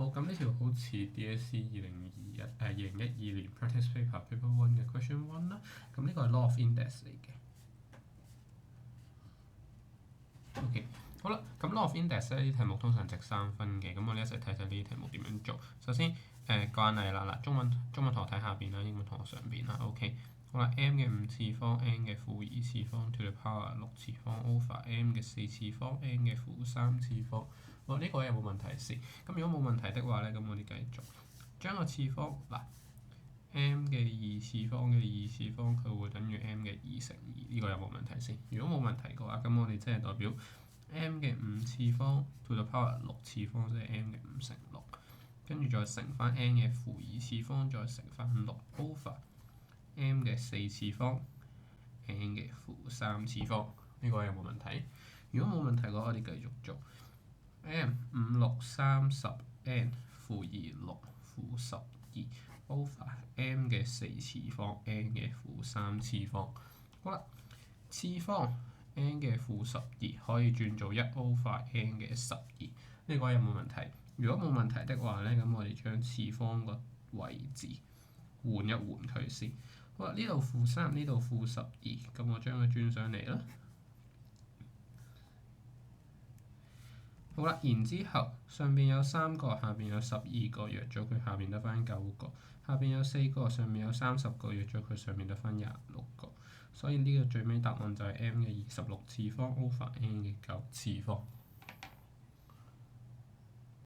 好，咁呢條好似 DSE 2012年 practice paper paper one 嘅 question one 啦。咁呢個係 law of index 嚟嘅。OK， 好啦，咁 law of index 呢啲題目通常值3分嘅，咁我哋一齊睇睇呢啲題目點樣做。首先慣例啦，中文同學睇下邊啦，英文同學上邊啦。OK， 好啦 ，m 嘅5次方 n 嘅負2次方 to the power 6次方 over m 嘅4次方 n 嘅負3次方。好，呢個有冇問題先？咁如果冇問題的話咧，咁我哋繼續將個次方嗱 m 嘅2次方嘅2次方，佢會等於 m 嘅2乘2，呢個有冇問題先？如果冇問題嘅話，咁我哋即係代表 m 嘅5次方 to the power 6次方，即係 m 嘅5乘6，跟住再乘翻 n 嘅負2次方，再乘翻6 over m 嘅4次方 n 嘅負3次方，呢個有冇問題？如果冇問題嘅話，我哋繼續做 m 5、6、30 n 負2、6負12 over m 嘅4次方 n 嘅負3次方。好啦，次方 n 嘅負12可以轉做1 over n 嘅12，呢個有冇問題？如果冇問題的話咧，咁我哋將次方個位置換一換佢先。好啦，呢度負3，呢度負12，咁我將佢轉上嚟啦。好啦，然之後上邊有3個，下邊有12個，約咗佢下邊得翻9個；下邊有4個，上面有30個，約咗佢上面得翻26個。所以呢個最尾答案就係 m 嘅26次方 over n 嘅9次方。